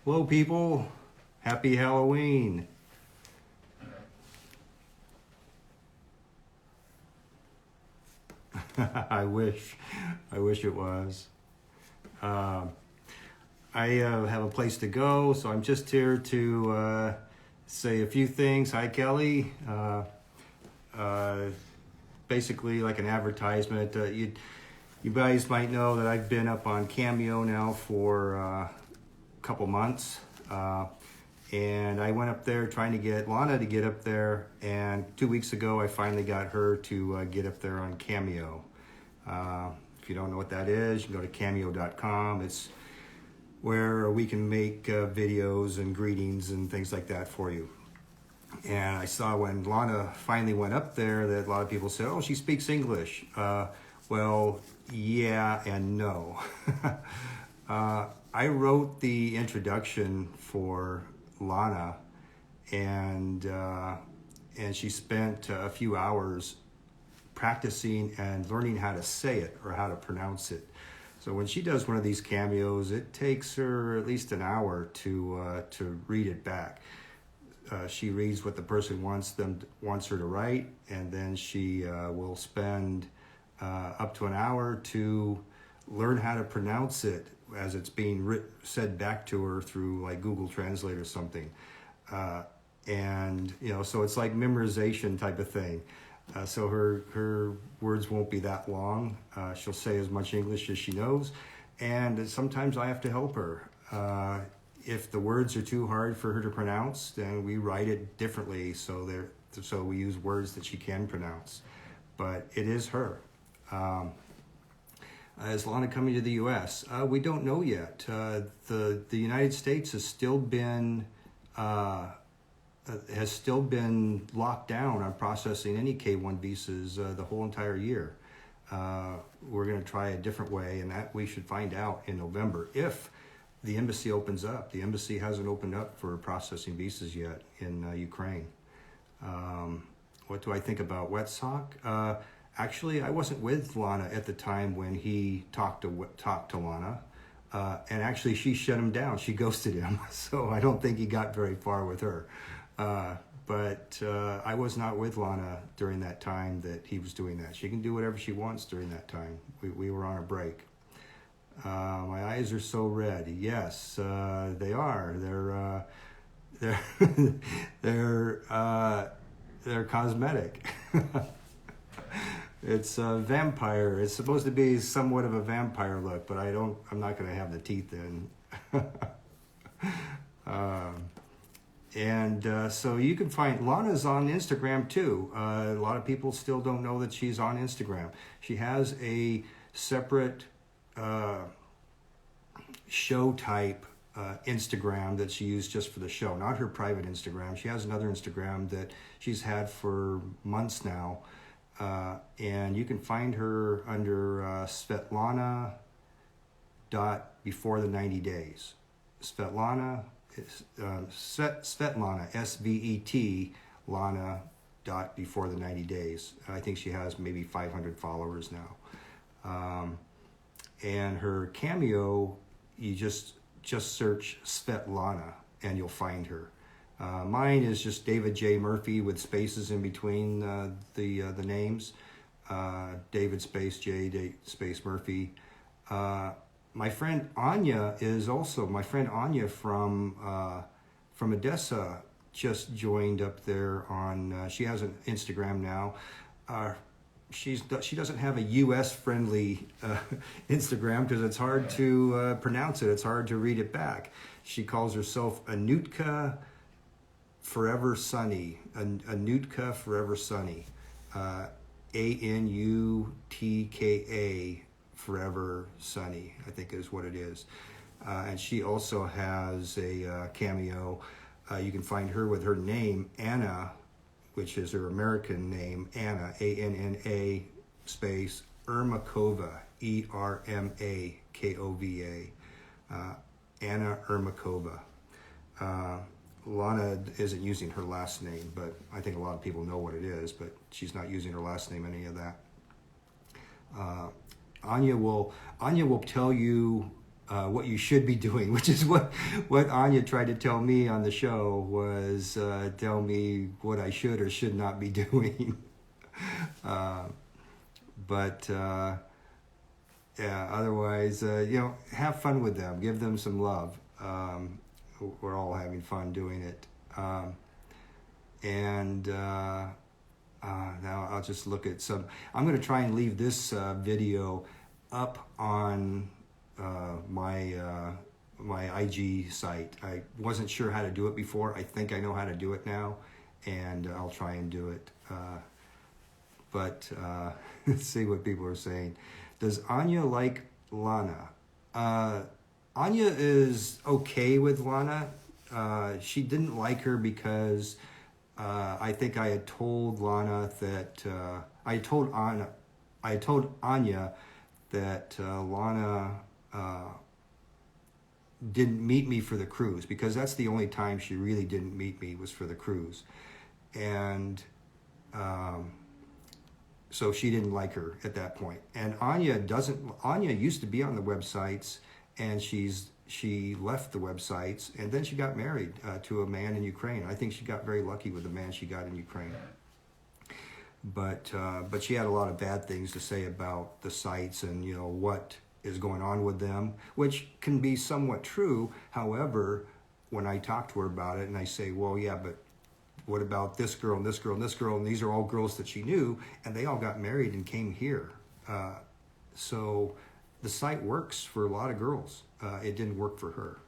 Hello, people. Happy Halloween. I wish it was. Uh, I have a place to go, so I'm just here to say a few things. Hi, Kelly. Basically, like an advertisement. You guys might know that I've been up on Cameo now for a couple months. And I went up there trying to get Lana to get up there, and 2 weeks ago I finally got her to get up there on Cameo. If you don't know what that is, you can go to cameo.com. It's where we can make videos and greetings and things like that for you. And I saw when Lana finally went up there that a lot of people said, oh, she speaks English. Well, yeah and no. I wrote the introduction for Lana, and she spent a few hours practicing and learning how to say it or how to pronounce it. So when she does one of these cameos, it takes her at least an hour to read it back. She reads what the person wants her to write, and then she will spend up to an hour to learn how to pronounce it as it's being said back to her through like Google Translate or something. And so it's like memorization type of thing. So her words won't be that long. She'll say as much English as she knows, and sometimes I have to help her. If the words are too hard for her to pronounce, then we write it differently so we use words that she can pronounce. But it is her. Is Lana coming to the U.S.? We don't know yet. The United States has still been locked down on processing any K-1 visas the whole entire year. We're going to try a different way, and that we should find out in November if the embassy opens up. The embassy hasn't opened up for processing visas yet in Ukraine. What do I think about Wet Sock? Actually, I wasn't with Lana at the time when he talked to Lana, and actually she shut him down. She ghosted him, so I don't think he got very far with her. But I was not with Lana during that time that he was doing that. She can do whatever she wants during that time. We were on a break. My eyes are so red. Yes, they are. They're cosmetic. It's a vampire. It's supposed to be somewhat of a vampire look, but I'm not going to have the teeth in. So you can find Lana's on Instagram too. A lot of people still don't know that she's on Instagram. She has a separate show type Instagram that she used just for the show, not her private Instagram. She has another Instagram that she's had for months now. And you can find her under Svetlana before the 90 days. Svetlana, Svetlana, S-V-E-T, Lana before the 90 days. I think she has maybe 500 followers now. And her Cameo, you just search Svetlana and you'll find her. Mine is just David J. Murphy with spaces in between the names. David space J space Murphy. My friend Anya from Odessa just joined up there on. She has an Instagram now. She doesn't have a U.S. friendly Instagram because it's hard to pronounce it. It's hard to read it back. She calls herself Anutka Forever Sunny, Anutka Forever Sunny, Anutka Forever Sunny, I think is what it is. And she also has a Cameo. You can find her with her name, Anna, which is her American name, Anna, A-N-N-A space Ermakova, E-R-M-A-K-O-V-A, Anna Ermakova. Lana isn't using her last name, but I think a lot of people know what it is, but she's not using her last name, any of that. Anya will tell you what you should be doing, which is what Anya tried to tell me on the show, was tell me what I should or should not be doing. But yeah, otherwise, have fun with them, give them some love. We're all having fun doing it. Now I'll just look at some. I'm going to try and leave this video up on my IG site. I wasn't sure how to do it before. I think I know how to do it now, and I'll try and do it. But let's see what people are saying. Does Anya like Lana? Anya is okay with Lana. She didn't like her because I think I had told Lana that I told Anya that Lana didn't meet me for the cruise, because that's the only time she really didn't meet me, was for the cruise. And so she didn't like her at that point. And Anya used to be on the websites, and she left the websites, and then she got married to a man in Ukraine. I think she got very lucky with the man she got in Ukraine. But she had a lot of bad things to say about the sites and what is going on with them, which can be somewhat true. However, when I talk to her about it and I say, well, yeah, but what about this girl and this girl and this girl? And these are all girls that she knew, and they all got married and came here. So the site works for a lot of girls. It didn't work for her.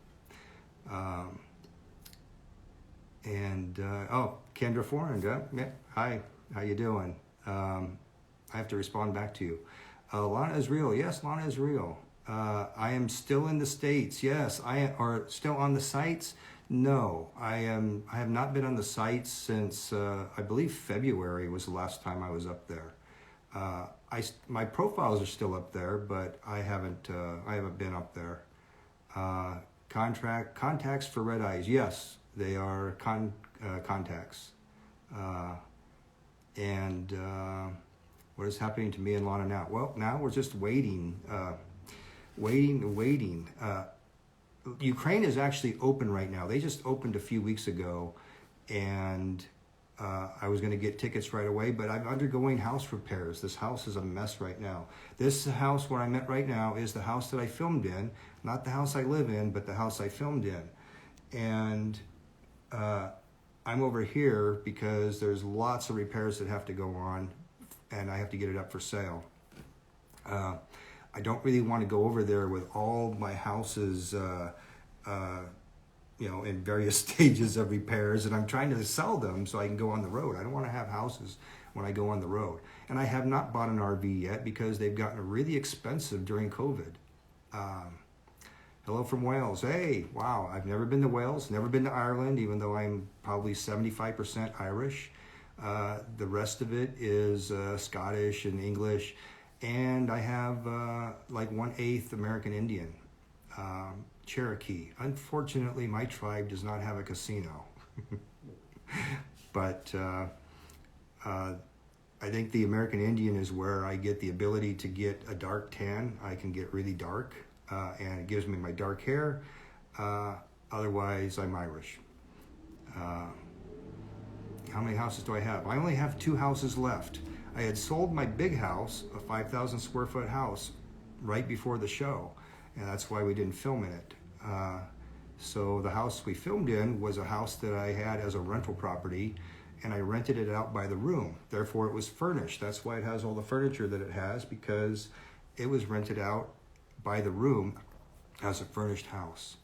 Kendra Foreign, yeah, hi, how you doing? I have to respond back to you. Lana is real. Yes, Lana is real. I am still in the States. Yes, are still on the sites. No, I have not been on the sites since I believe February was the last time I was up there. My profiles are still up there, but I haven't been up there. Contacts for red eyes. Yes, they are contacts. What is happening to me and Lana now? Well, now we're just waiting. Ukraine is actually open right now. They just opened a few weeks ago, and I was going to get tickets right away, but I'm undergoing house repairs. This house is a mess right now. This house where I'm at right now is the house that I filmed in, not the house I live in, but the house I filmed in. And I'm over here because there's lots of repairs that have to go on, and I have to get it up for sale. I don't really want to go over there with all my houses, in various stages of repairs, and I'm trying to sell them so I can go on the road. I don't want to have houses when I go on the road. And I have not bought an RV yet because they've gotten really expensive during COVID. Hello from Wales. Hey, wow, I've never been to Wales, never been to Ireland, even though I'm probably 75% Irish. The rest of it is Scottish and English. And I have like 1/8 American Indian, Cherokee. Unfortunately, my tribe does not have a casino. But I think the American Indian is where I get the ability to get a dark tan. I can get really dark, and it gives me my dark hair. Otherwise, I'm Irish. How many houses do I have? I only have 2 houses left. I had sold my big house, a 5,000 square foot house, right before the show, and that's why we didn't film in it. So the house we filmed in was a house that I had as a rental property, and I rented it out by the room. Therefore, it was furnished. That's why it has all the furniture that it has, because it was rented out by the room as a furnished house.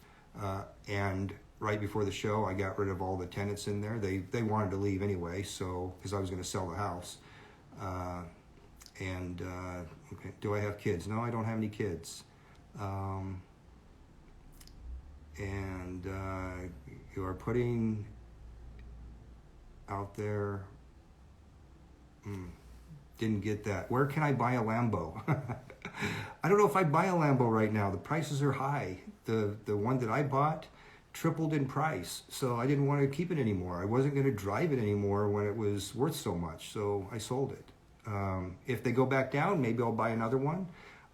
And right before the show, I got rid of all the tenants in there. They wanted to leave anyway, so because I was going to sell the house. Okay. Do I have kids? No, I don't have any kids. You are putting out there. Didn't get that. Where can I buy a Lambo? I don't know if I buy a Lambo right now. The prices are high. The one that I bought tripled in price, so I didn't want to keep it anymore. I wasn't going to drive it anymore when it was worth so much, so I sold it. If they go back down, maybe I'll buy another one.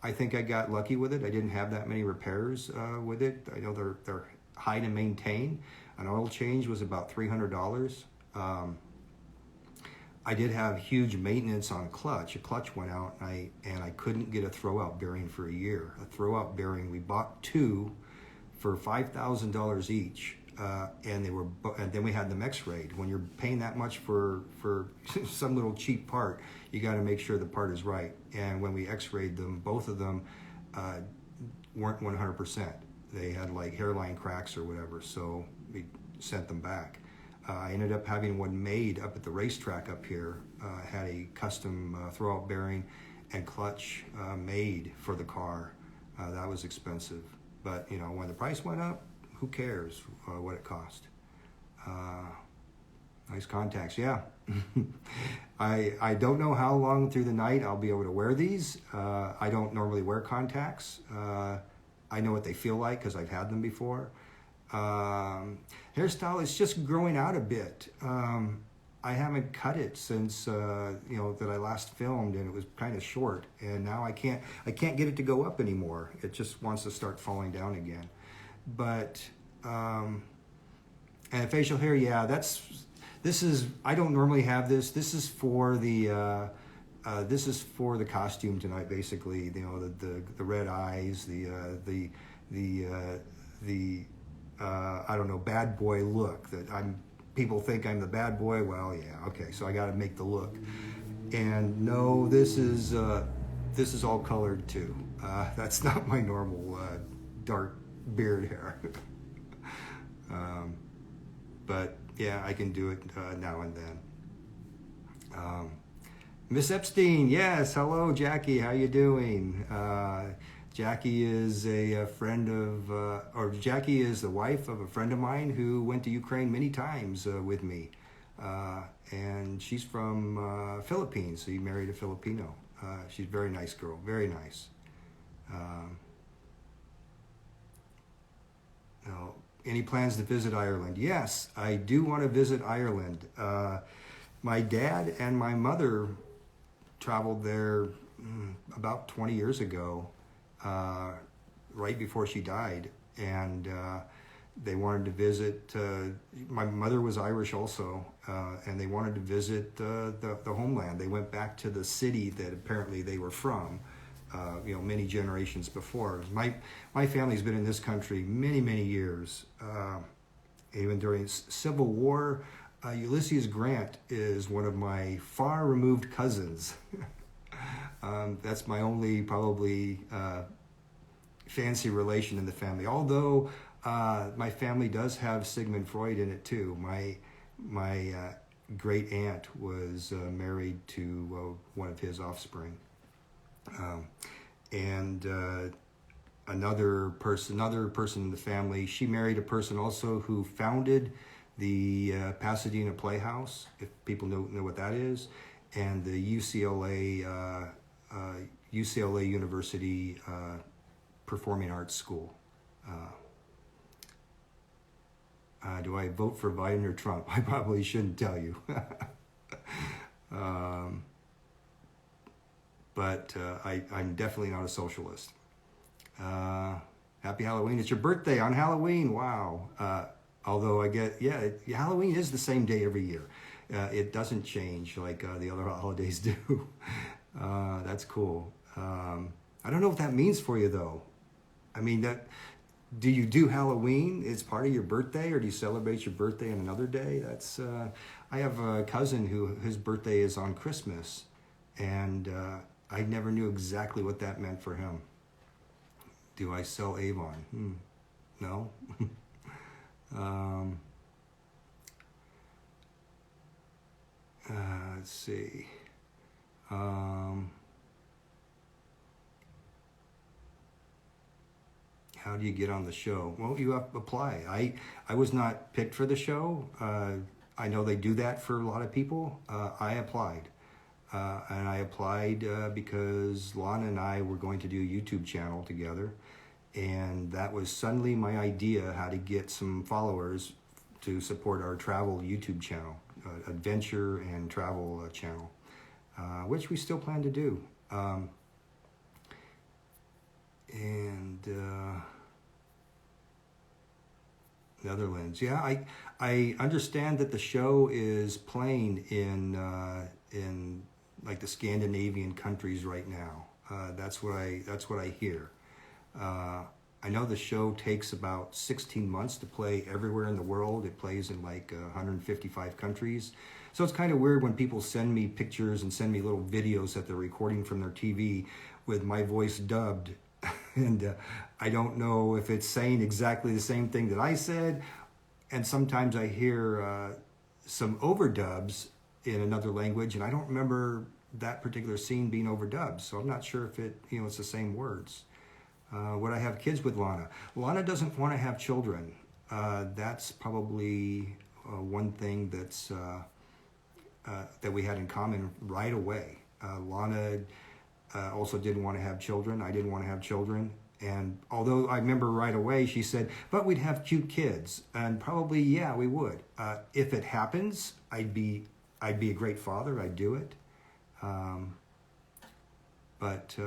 I think I got lucky with it. I didn't have that many repairs with it. I know they're high to maintain. An oil change was about $300. I did have huge maintenance on a clutch. A clutch went out, and I couldn't get a throwout bearing for a year. A throwout bearing, we bought two for $5,000 each, and then we had them X-rayed. When you're paying that much for some little cheap part, you got to make sure the part is right. And when we X-rayed them, both of them weren't 100%. They had like hairline cracks or whatever, so we sent them back. I ended up having one made up at the racetrack up here. Had a custom throwout bearing and clutch made for the car. That was expensive. But, you know, when the price went up, who cares what it cost? Nice contacts, yeah. I don't know how long through the night I'll be able to wear these. I don't normally wear contacts. I know what they feel like because I've had them before. Hairstyle is just growing out a bit. I haven't cut it since that I last filmed, and it was kind of short, and now I can't get it to go up anymore. It just wants to start falling down again. But and facial hair, yeah, this is I don't normally have this. This is for the costume tonight, basically. You know, the red eyes, the I don't know, bad boy look that people think I'm the bad boy. Well, yeah, okay, so I got to make the look. And no, this is all colored too. That's not my normal dark beard hair. But yeah, I can do it now and then. Miss Epstein, yes, hello, Jackie, how you doing? Jackie is a friend of, Jackie is the wife of a friend of mine who went to Ukraine many times with me. And she's from Philippines, so he married a Filipino. She's a very nice girl, very nice. Now, any plans to visit Ireland? Yes, I do want to visit Ireland. My dad and my mother traveled there about 20 years ago. Right before she died, and they wanted to visit. My mother was Irish also, and they wanted to visit the homeland. They went back to the city that apparently they were from, many generations before. My family's been in this country many years, even during Civil War. Ulysses Grant is one of my far removed cousins. That's my only probably fancy relation in the family. Although my family does have Sigmund Freud in it too. My great aunt was married to one of his offspring, and another person in the family. She married a person also who founded the Pasadena Playhouse. If people know what that is, and the UCLA University Performing Arts School. Do I vote for Biden or Trump? I probably shouldn't tell you. But I'm definitely not a socialist. Happy Halloween. It's your birthday on Halloween. Wow. Although Halloween is the same day every year. It doesn't change like the other holidays do. That's cool. I don't know what that means for you, though. I mean, do you do Halloween? It's part of your birthday, or do you celebrate your birthday on another day? That's. I have a cousin who his birthday is on Christmas, and I never knew exactly what that meant for him. Do I sell Avon? No. Let's see. How do you get on the show? Well, you apply. I was not picked for the show. I know they do that for a lot of people. I applied. And I applied because Lana and I were going to do a YouTube channel together. And that was suddenly my idea how to get some followers to support our travel YouTube channel, adventure and travel channel, which we still plan to do. And Netherlands. Yeah, I understand that the show is playing in like the Scandinavian countries right now. That's what I hear. I know the show takes about 16 months to play everywhere in the world. It plays in like 155 countries. So it's kind of weird when people send me pictures and send me little videos that they're recording from their TV with my voice dubbed. And I don't know if it's saying exactly the same thing that I said. And sometimes I hear some overdubs in another language, and I don't remember that particular scene being overdubbed. So I'm not sure if it's the same words. Would I have kids with Lana? Lana doesn't want to have children. That's probably one thing that we had in common right away. Lana also didn't want to have children. I didn't want to have children. And although I remember right away, she said, but we'd have cute kids. And probably, yeah, we would. If it happens, I'd be a great father. I'd do it. But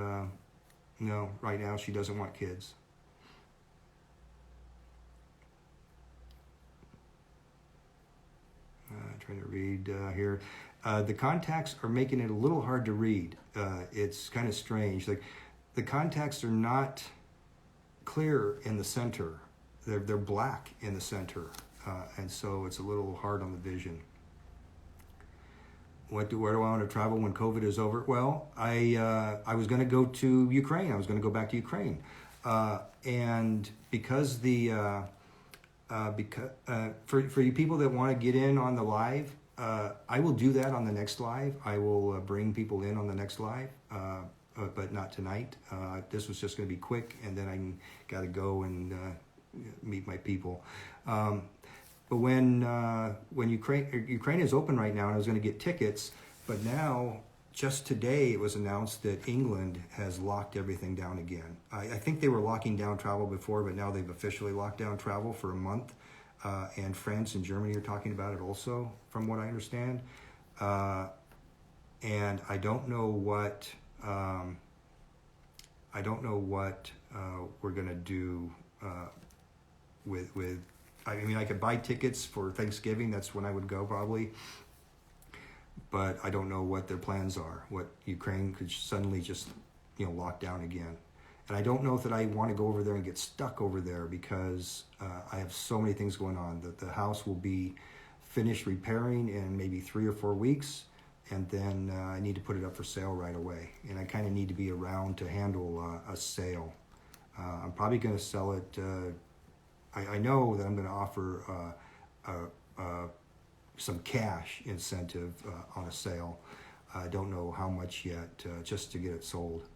no, right now she doesn't want kids. Trying to read here. The contacts are making it a little hard to read. It's kind of strange. Like the contacts are not clear in the center. They're black in the center, and so it's a little hard on the vision. Where do I want to travel when COVID is over? Well, I was going to go to Ukraine. I was going to go back to Ukraine, and because for you people that want to get in on the live, I will do that on the next live. I will bring people in on the next live, but not tonight. This was just going to be quick, and then I got to go and meet my people. But when Ukraine is open right now, and I was going to get tickets, but now just today it was announced that England has locked everything down again. I think they were locking down travel before, but now they've officially locked down travel for a month. And France and Germany are talking about it also, from what I understand. And I don't know what we're gonna do with. I mean, I could buy tickets for Thanksgiving. That's when I would go probably. But I don't know what their plans are. What Ukraine could suddenly just, lock down again. And I don't know that I want to go over there and get stuck over there because I have so many things going on. That the house will be finished repairing in maybe 3 or 4 weeks, and then I need to put it up for sale right away. And I kind of need to be around to handle a sale. I'm probably going to sell it. I know that I'm going to offer some cash incentive on a sale. I don't know how much yet, just to get it sold.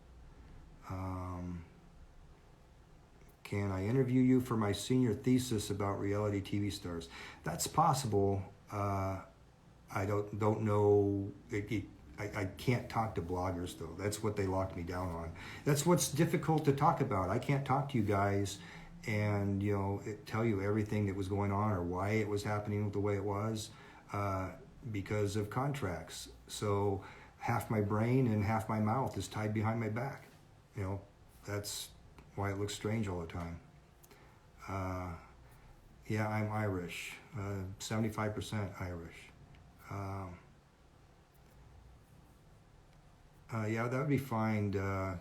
Can I interview you for my senior thesis about reality TV stars? That's possible. I don't know. I can't talk to bloggers though. That's what they locked me down on. That's what's difficult to talk about. I can't talk to you guys and tell you everything that was going on or why it was happening the way it was because of contracts. So half my brain and half my mouth is tied behind my back. That's why it looks strange all the time. Yeah, I'm Irish, 75% Irish. Yeah, that would be fine,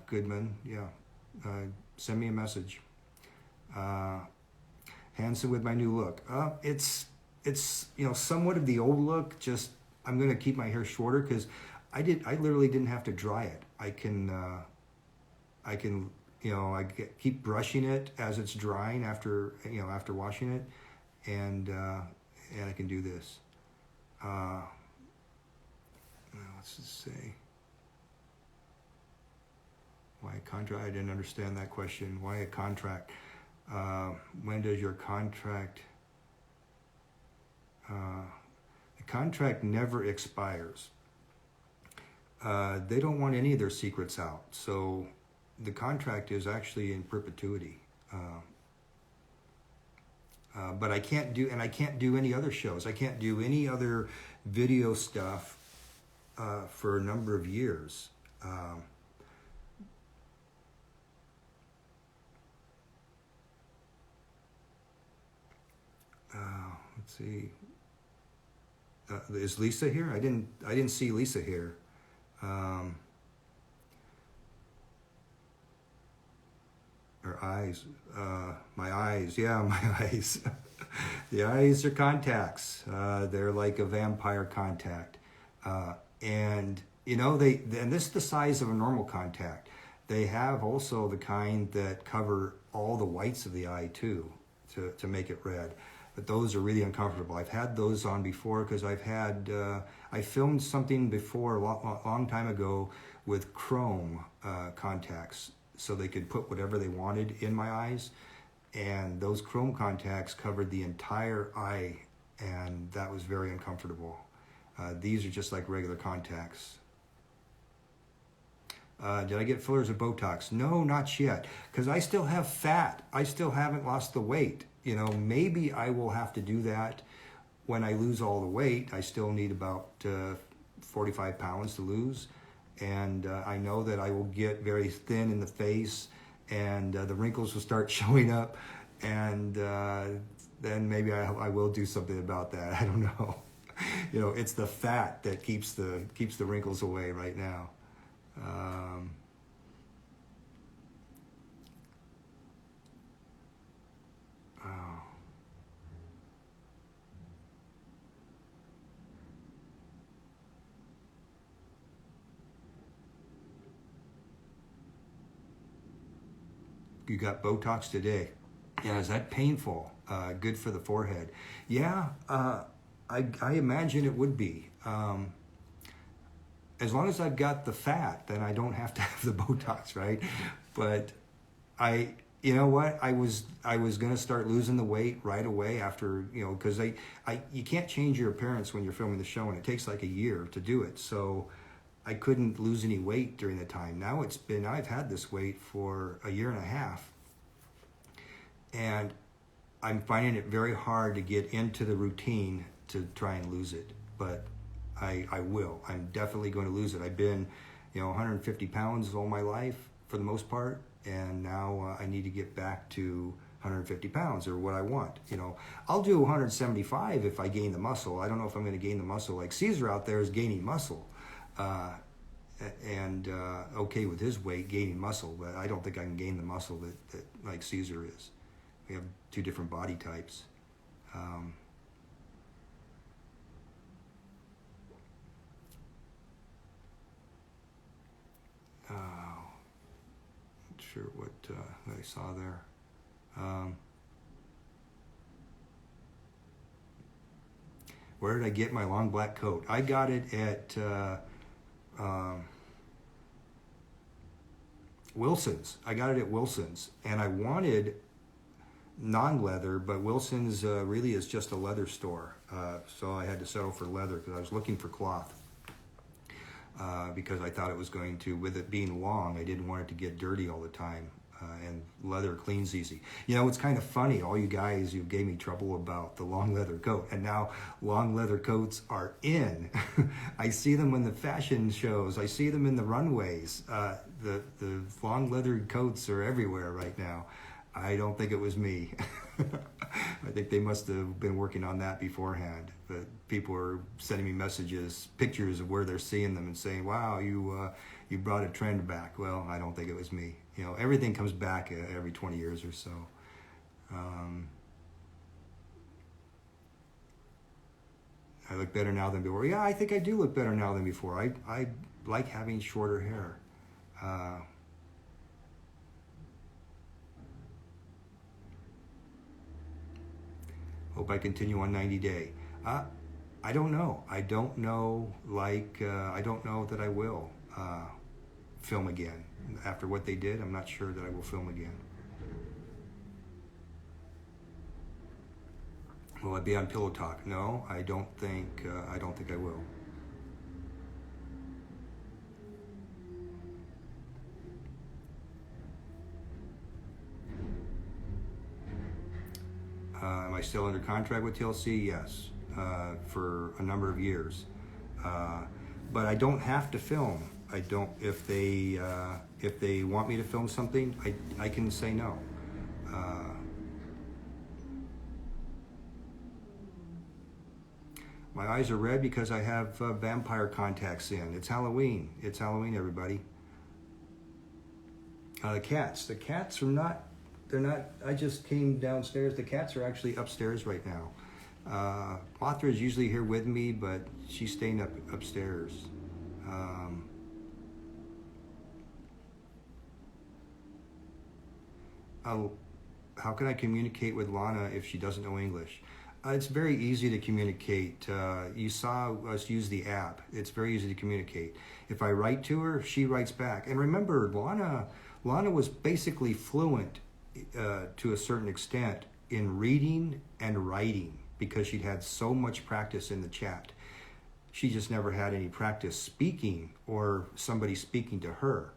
Goodman. Yeah, send me a message. Handsome with my new look. It's somewhat of the old look. Just I'm gonna keep my hair shorter because I literally didn't have to dry it. I can keep brushing it as it's drying after washing it, and I can do this. Let's just say. Why a contract? I didn't understand that question. Why a contract? When does your contract? The contract never expires. They don't want any of their secrets out, so the contract is actually in perpetuity. But I can't do any other shows. I can't do any other video stuff for a number of years. Let's see. Is Lisa here? I didn't see Lisa here. Her eyes. My eyes. Yeah, my eyes. The eyes are contacts. They're like a vampire contact. And and this is the size of a normal contact. They have also the kind that cover all the whites of the eye too, to make it red. But those are really uncomfortable. I've had those on before because I filmed something before a long time ago with chrome contacts, so they could put whatever they wanted in my eyes. And those chrome contacts covered the entire eye, and that was very uncomfortable. These are just like regular contacts. Did I get fillers or Botox? No, not yet, because I still have fat. I still haven't lost the weight. Maybe I will have to do that when I lose all the weight. I still need about 45 pounds to lose. And I know that I will get very thin in the face, and the wrinkles will start showing up. And then maybe I will do something about that. I don't know. It's the fat that keeps the wrinkles away right now. You got Botox today. Yeah, is that painful? Good for the forehead. Yeah, I imagine it would be. As long as I've got the fat, then I don't have to have the Botox, right? But you know what? I was gonna start losing the weight right away after, because you can't change your appearance when you're filming the show, and it takes like a year to do it. So I couldn't lose any weight during the time. Now I've had this weight for a year and a half, and I'm finding it very hard to get into the routine to try and lose it. But I will. I'm definitely going to lose it. I've been, 150 pounds all my life for the most part, and now I need to get back to 150 pounds or what I want. I'll do 175 if I gain the muscle. I don't know if I'm going to gain the muscle like Caesar out there is gaining muscle. And okay with his weight gaining muscle, but I don't think I can gain the muscle that like Caesar is. We have two different body types. Not sure what I saw there. Where did I get my long black coat? I got it at Wilson's. I got it at Wilson's, and I wanted non-leather, but Wilson's really is just a leather store, so I had to settle for leather because I was looking for cloth, because I thought it was going to, with it being long, I didn't want it to get dirty all the time, and leather cleans easy. It's kind of funny, all you guys, you gave me trouble about the long leather coat, and now long leather coats are in. I see them in the fashion shows, I see them in the runways. The long leather coats are everywhere right now. I don't think it was me. I think they must have been working on that beforehand. But people are sending me messages, pictures of where they're seeing them and saying, wow, you brought a trend back. Well, I don't think it was me. Everything comes back every 20 years or so. I look better now than before. Yeah, I think I do look better now than before. I like having shorter hair. Hope I continue on 90 Day. I don't know. I don't know. I don't know that I will film again after what they did. I'm not sure that I will film again. Will I be on Pillow Talk? No, I don't think. I don't think I will. Am I still under contract with TLC? Yes, for a number of years. But I don't have to film. I don't. If they want me to film something, I can say no. My eyes are red because I have vampire contacts in. It's Halloween. It's Halloween, everybody. The cats are not, they're not, I just came downstairs. The cats are actually upstairs right now. Mothra is usually here with me, but she's staying upstairs. How can I communicate with Lana if she doesn't know English? It's very easy to communicate. You saw us use the app. It's very easy to communicate. If I write to her, she writes back. And remember, Lana was basically fluent to a certain extent in reading and writing because she'd had so much practice in the chat. She just never had any practice speaking or somebody speaking to her.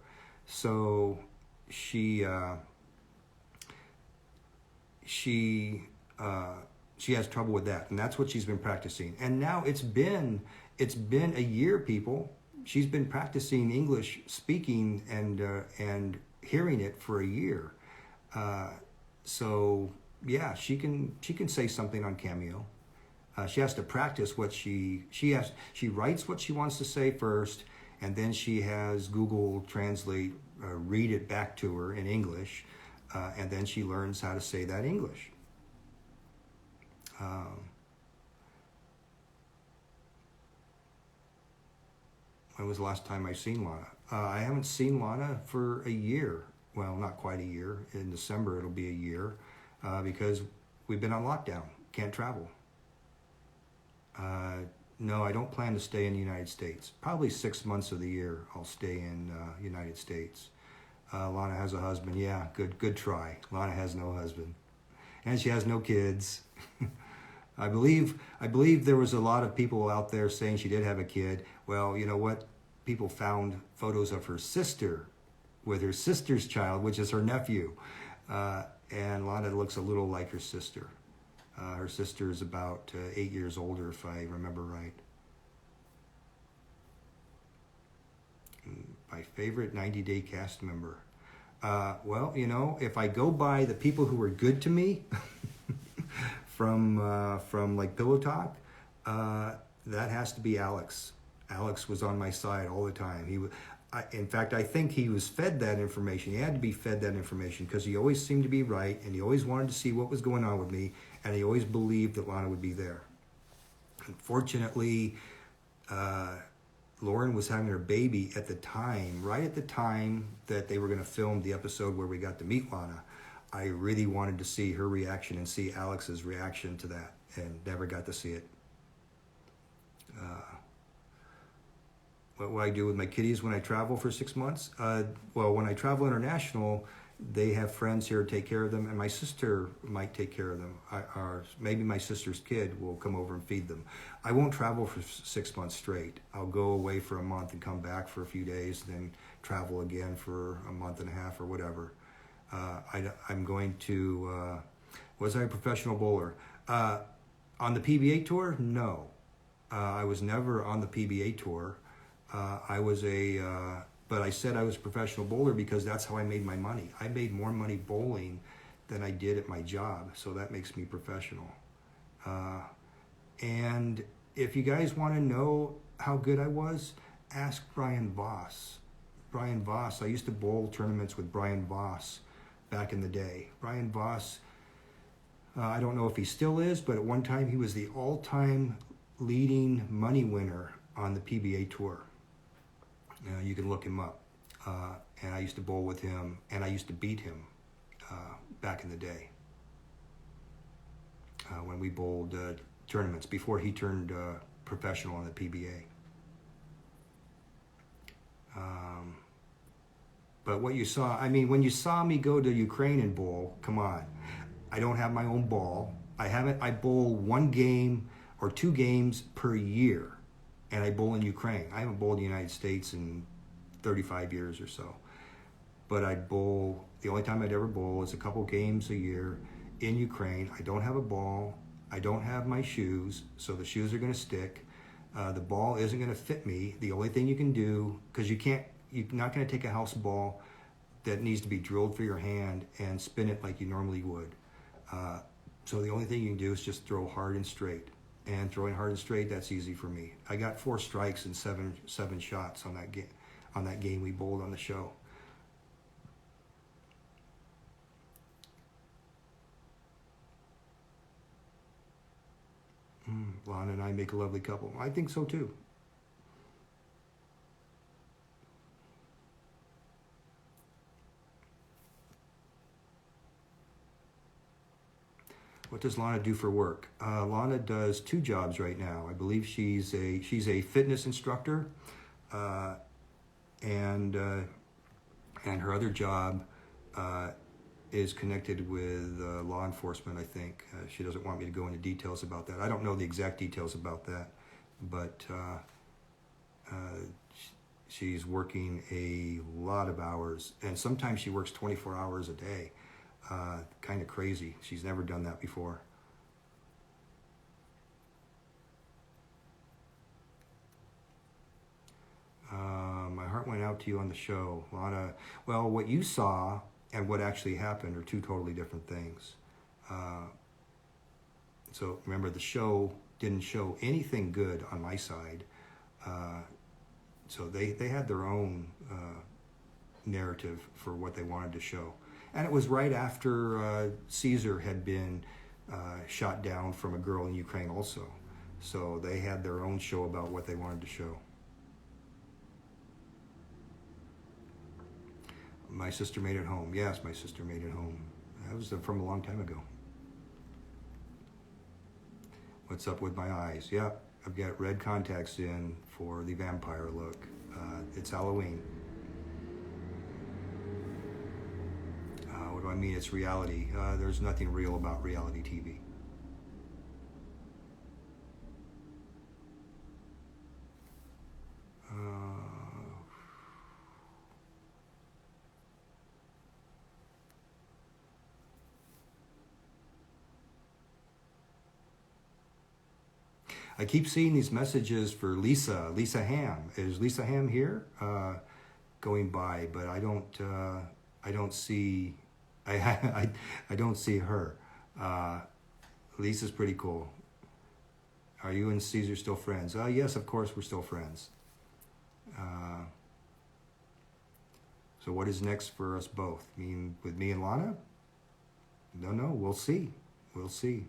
So she has trouble with that, and that's what she's been practicing. And now it's been a year, people. She's been practicing English speaking and hearing it for a year. So yeah, she can say something on Cameo. She has to practice what she writes what she wants to say first, and then she has Google Translate read it back to her in English, and then she learns how to say that English. When was the last time I seen Lana? I haven't seen Lana for a year. Well, not quite a year. In December it'll be a year because we've been on lockdown. Can't travel. No, I don't plan to stay in the United States. Probably 6 months of the year I'll stay in United States. Lana has a husband. Yeah, good try. Lana has no husband. And she has no kids. I believe there was a lot of people out there saying she did have a kid. Well, you know what? People found photos of her sister with her sister's child, which is her nephew. And Lana looks a little like her sister. Her sister is about 8 years older, if I remember right. My favorite 90-day cast member. Well, you know, if I go by the people who were good to me from like Pillow Talk, that has to be Alex. Alex was on my side all the time. In fact, I think he was fed that information. He had to be fed that information because he always seemed to be right, and he always wanted to see what was going on with me, and he always believed that Lana would be there. Unfortunately, Lauren was having her baby at the time, right at the time that they were going to film the episode where we got to meet Lana. I really wanted to see her reaction and see Alex's reaction to that, and never got to see it. What will I do with my kitties when I travel for 6 months? Well, when I travel international, they have friends here to take care of them, and my sister might take care of them. Or maybe my sister's kid will come over and feed them. I won't travel for 6 months straight. I'll go away for a month and come back for a few days, then travel again for a month and a half or whatever. I'm going to, was I a professional bowler? On the PBA tour? No. I was never on the PBA tour. But I said I was a professional bowler because that's how I made my money. I made more money bowling than I did at my job, so that makes me professional. And if you guys want to know how good I was, ask Brian Voss. Brian Voss, I used to bowl tournaments with Brian Voss back in the day. Brian Voss, I don't know if he still is, but at one time he was the all-time leading money winner on the PBA tour. You can look him up. And I used to bowl with him, and I used to beat him back in the day when we bowled tournaments before he turned professional on the PBA. But what you saw, I mean, when you saw me go to Ukraine and bowl, come on. I don't have my own ball. I bowl 1 game or 2 games per year. And I bowl in Ukraine. I haven't bowled in the United States in 35 years or so. But I'd bowl, the only time I'd ever bowl is a couple games a year in Ukraine. I don't have a ball. I don't have my shoes, so the shoes are going to stick. The ball isn't going to fit me. The only thing you can do, because you're not going to take a house ball that needs to be drilled for your hand and spin it like you normally would. So the only thing you can do is just throw hard and straight. And throwing hard and straight, that's easy for me. I got 4 strikes and seven shots on that game we bowled on the show. Lana and I make a lovely couple. I think so too. What does Lana do for work? Lana does 2 jobs right now. I believe she's a fitness instructor, and her other job is connected with law enforcement, I think. She doesn't want me to go into details about that. I don't know the exact details about that, but she's working a lot of hours, and sometimes she works 24 hours a day. Kind of crazy. She's never done that before. My heart went out to you on the show, Lana. Well, what you saw and what actually happened are 2 totally different things. So remember, the show didn't show anything good on my side. So they had their own narrative for what they wanted to show. And it was right after Caesar had been shot down from a girl in Ukraine also. So they had their own show about what they wanted to show. My sister made it home. Yes, my sister made it home. That was from a long time ago. What's up with my eyes? Yeah, I've got red contacts in for the vampire look. It's Halloween. What do I mean? It's reality. There's nothing real about reality TV. I keep seeing these messages for Lisa Ham. Is Lisa Ham here? Going by, but I don't see. I don't see her. Lisa's pretty cool. Are you and Caesar still friends? Yes, of course we're still friends. So what is next for us both? I mean, with me and Lana? No, we'll see. We'll see.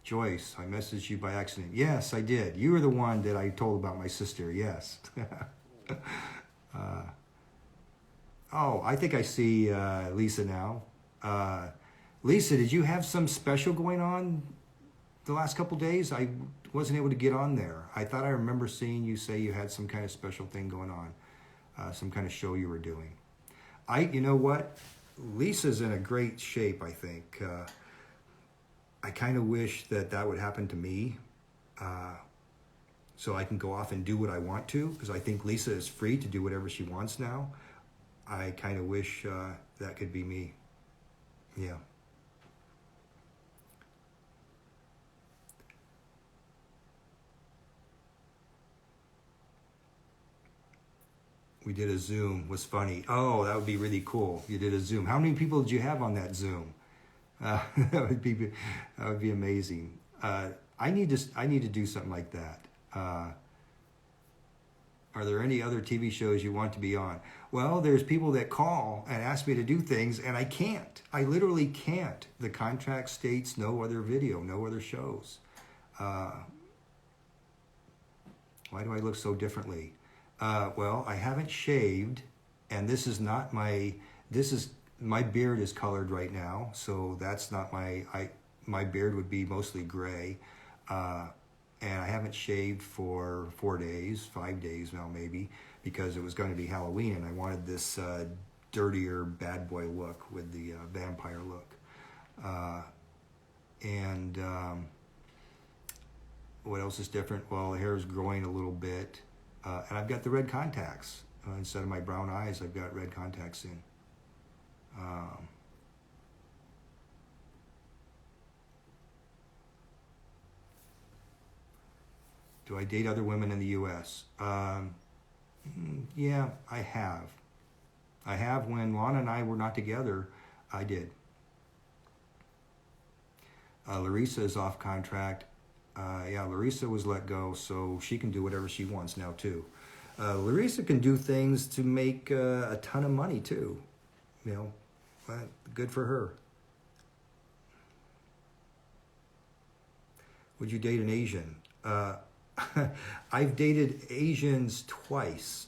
Joyce, I messaged you by accident. Yes, I did. You were the one that I told about my sister. Yes. Oh, I think I see Lisa now. Lisa, did you have some special going on the last couple days? I wasn't able to get on there. I thought I remember seeing you say you had some kind of special thing going on, some kind of show you were doing. You know what? Lisa's in a great shape, I think. I kind of wish that would happen to me, so I can go off and do what I want to, because I think Lisa is free to do whatever she wants now. I kind of wish that could be me. Yeah. We did a Zoom. Was funny. Oh, that would be really cool. You did a Zoom. How many people did you have on that Zoom? That would be amazing. I need to do something like that. Are there any other TV shows you want to be on? Well, there's people that call and ask me to do things, and I can't. I literally can't. The contract states no other video, no other shows. Why do I look so differently? Well, I haven't shaved, and my beard is colored right now, so that's not my beard would be mostly gray. And I haven't shaved for 4 days, 5 days now maybe, because it was going to be Halloween and I wanted this dirtier bad boy look with the vampire look. What else is different? Well, the hair is growing a little bit, and I've got the red contacts. Instead of my brown eyes, I've got red contacts in. Do I date other women in the U.S.? Yeah, I have. When Lana and I were not together, I did. Larissa is off contract. Yeah, Larissa was let go, so she can do whatever she wants now too. Larissa can do things to make a ton of money too. You know, good for her. Would you date an Asian? I've dated Asians twice,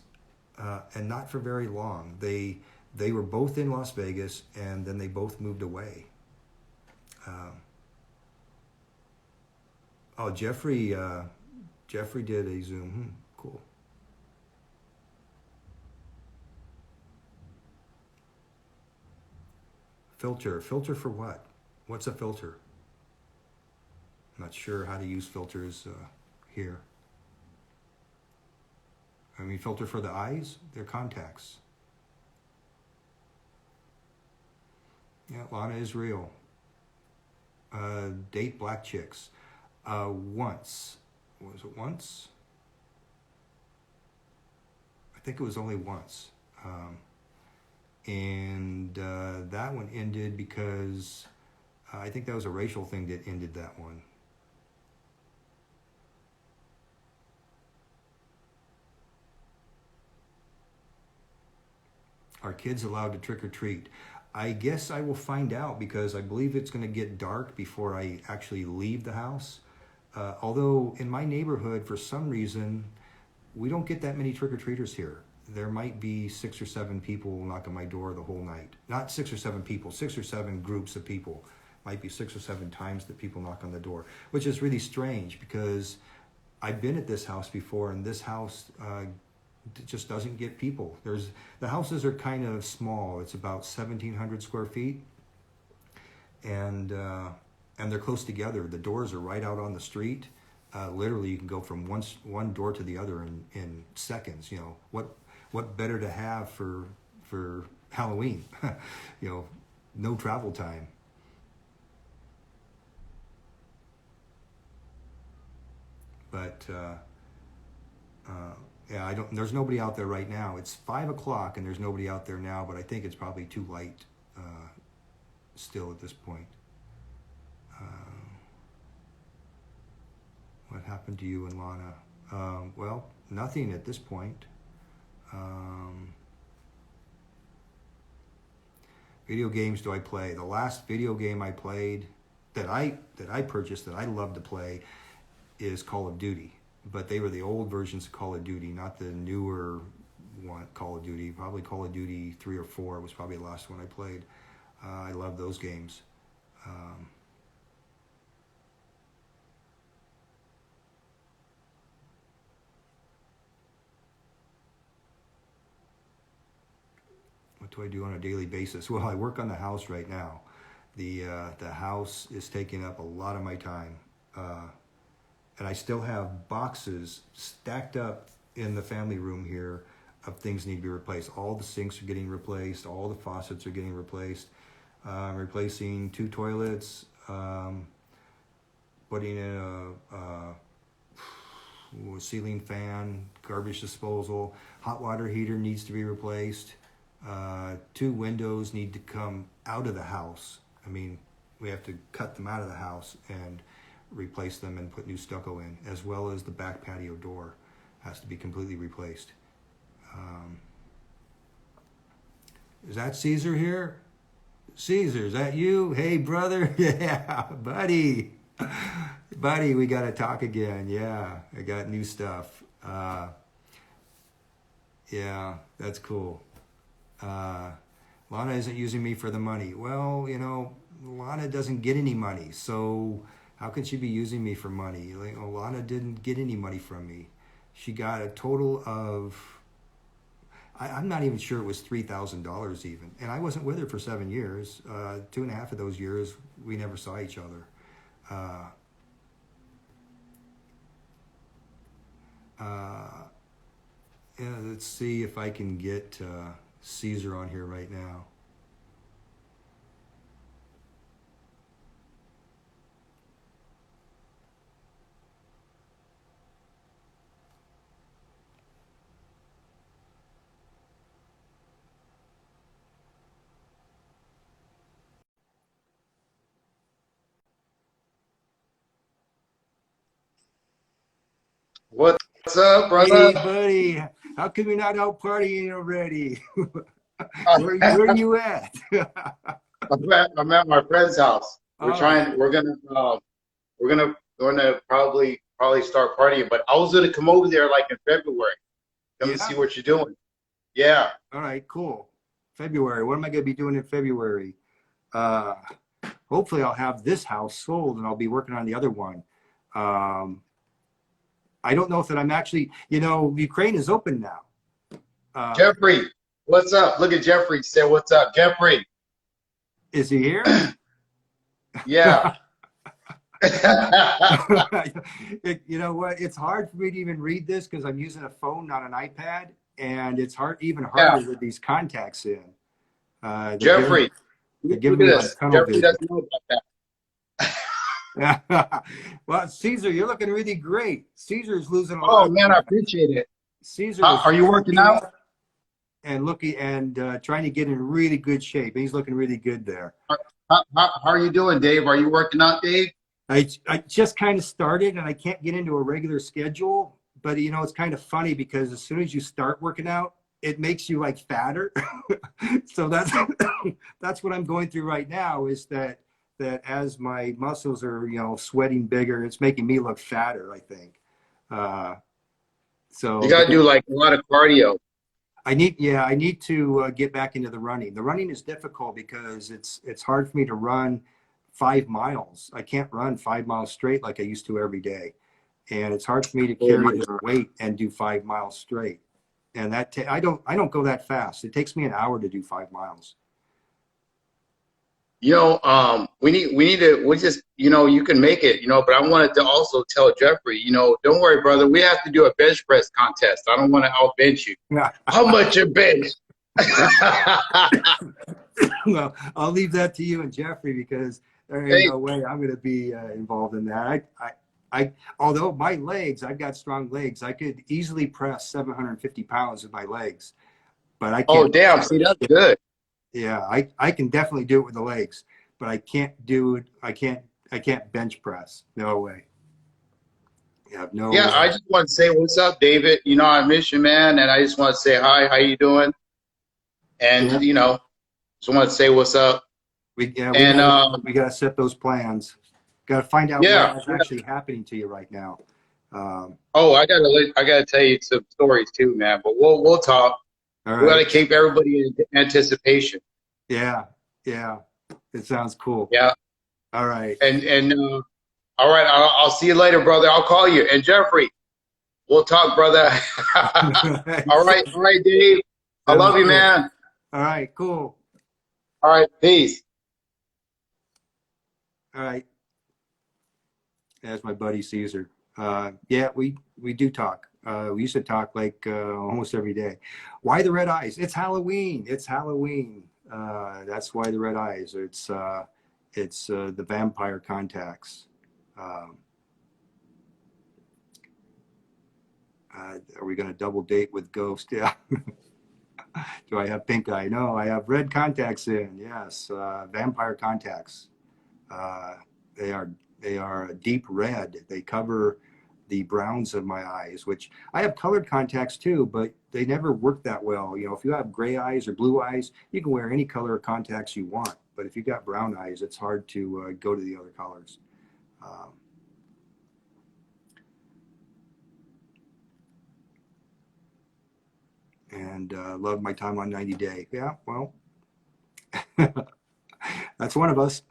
and not for very long. They were both in Las Vegas, and then they both moved away. Oh, Jeffrey did a Zoom. Cool. Filter for what? What's a filter? I'm not sure how to use filters here. I mean, filter for the eyes? They're contacts. Yeah, Lana is real. Date black chicks. Once. Was it once? I think it was only once. And that one ended because I think that was a racial thing that ended that one. Are kids allowed to trick or treat? I guess I will find out because I believe it's going to get dark before I actually leave the house. Although in my neighborhood, for some reason, we don't get that many trick-or-treaters here. There might be 6 or 7 people knock on my door the whole night. Not 6 or 7 people, 6 or 7 groups of people. Might be 6 or 7 times that people knock on the door, which is really strange because I've been at this house before, and this house just doesn't get people. The houses are kind of small. It's about 1,700 square feet, and they're close together. The doors are right out on the street. Literally, you can go from one door to the other in seconds. You know, what better to have for Halloween? You know, no travel time. But yeah, I don't. There's nobody out there right now. It's 5 o'clock, and there's nobody out there now. But I think it's probably too light still at this point. What happened to you and Lana? Well, nothing at this point. Video games do I play? The last video game I played that I purchased that I love to play is Call of Duty. But they were the old versions of Call of Duty, not the newer one, Call of Duty. Probably Call of Duty 3 or 4 was probably the last one I played. I love those games. What do I do on a daily basis? Well, I work on the house right now. The house is taking up a lot of my time. And I still have boxes stacked up in the family room here of things that need to be replaced. All the sinks are getting replaced. All the faucets are getting replaced. Replacing 2 toilets. Putting in a ceiling fan, garbage disposal. Hot water heater needs to be replaced. 2 windows need to come out of the house. I mean, we have to cut them out of the house and replace them and put new stucco in, as well as the back patio door has to be completely replaced. Is that Caesar here? Caesar, is that you? Hey, brother. Yeah, buddy. Buddy, we got to talk again. Yeah, I got new stuff. Yeah, that's cool. Lana isn't using me for the money. Well, you know, Lana doesn't get any money, so how can she be using me for money? Like, Lana didn't get any money from me. She got a total of, I'm not even sure it was $3,000 even. And I wasn't with her for 7 years. 2.5 of those years, we never saw each other. Yeah, let's see if I can get Caesar on here right now. What's up, Hey, brother? buddy. How come you're not out partying already? Where I'm you at? at my friend's house. We're Oh, trying. We're gonna probably start partying. But I was gonna come over there like in February. Come and see yeah. what you're doing. Yeah, All right, cool. February. What am I going to be doing in February? Uh, Hopefully, I'll have this house sold and I'll be working on the other one. Um, I don't know if that I'm actually, Ukraine is open now. Uh, Jeffrey. What's up? Look at Jeffrey. Say what's up, Jeffrey. is he here? Yeah. You know what? It's hard for me to even read this because I'm using a phone, not an iPad, and it's even Yeah. harder with these contacts in. They're giving Jeffrey. they're Look giving at me like this. tunnel Jeffrey vision. doesn't know about that. Well, Caesar, you're looking really great. Caesar's losing a lot Oh of man, I weight. appreciate it. Caesar is Are you working working out? out and looking and trying to get in really good shape. He's looking really good there. How are you doing, Dave? Are you working out, Dave? I just kind of started and I can't get into a regular schedule, but it's kind of funny because as soon as you start working out, it makes you like fatter. So that's that's what I'm going through right now is that as my muscles are, sweating bigger, it's making me look fatter, I think. Uh, You so, gotta but do like a lot of cardio. I need to get back into the running. The running is difficult because it's hard for me to run 5 miles. I can't run 5 miles straight like I used to every day, and it's hard for me to Oh carry my this God. weight and do 5 miles straight. And I don't go that fast. It takes me an hour to do 5 miles. We just, you can make it, but I wanted to also tell Jeffrey, don't worry, brother. We have to do a bench press contest. I don't want to outbench you. Yeah. How much you bench? Well, I'll leave that to you and Jeffrey because there ain't Hey, no way I'm going to be involved in that. Although my legs, I've got strong legs. I could easily press 750 pounds with my legs, but I oh can't. damn, see that's good. Yeah, I can definitely do it with the legs, but I can't do it. I can't bench press. No way. You have Yeah, no. I just want to say what's up, David. I miss you, man, and I just want to say hi. How you doing? And Yeah, just want to say what's up. we And got to set those plans. Got to find out yeah, what's yeah. actually happening to you right now. Um, Oh, I gotta tell you some stories too, man. But we'll talk. all We got to right. keep everybody in anticipation. Yeah, yeah. It sounds cool. Yeah. All right. And all right, I'll see you later, brother. I'll call you. And Jeffrey, we'll talk, brother. All right, Dave. I Sounds love you, good. man. All right, cool. All right, peace. All right. As my buddy Caesar. Yeah, we do talk. We used to talk like almost every day. Why the red eyes? It's Halloween. It's Halloween. That's why the red eyes. It's the vampire contacts. Um, are we going to double date with Ghost? Yeah. Do I have pink eye? No, I have red contacts in. Yes, vampire contacts. Uh, they are they are a deep red. They cover the browns of my eyes, which I have colored contacts too, but they never work that well. If you have gray eyes or blue eyes, you can wear any color of contacts you want. But if you got brown eyes, it's hard to go to the other colors. Um, and love my time on 90 Day. Yeah, well, that's one of us.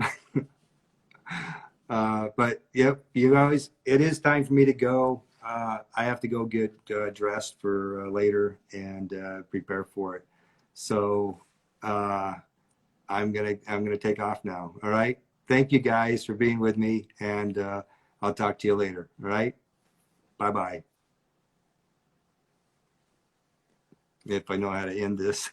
But yep, you guys, it is time for me to go. I have to go get dressed for later and prepare for it. So uh, I'm gonna take off now. All right. Thank you guys for being with me, and I'll talk to you later. All right. Bye bye. If I know how to end this.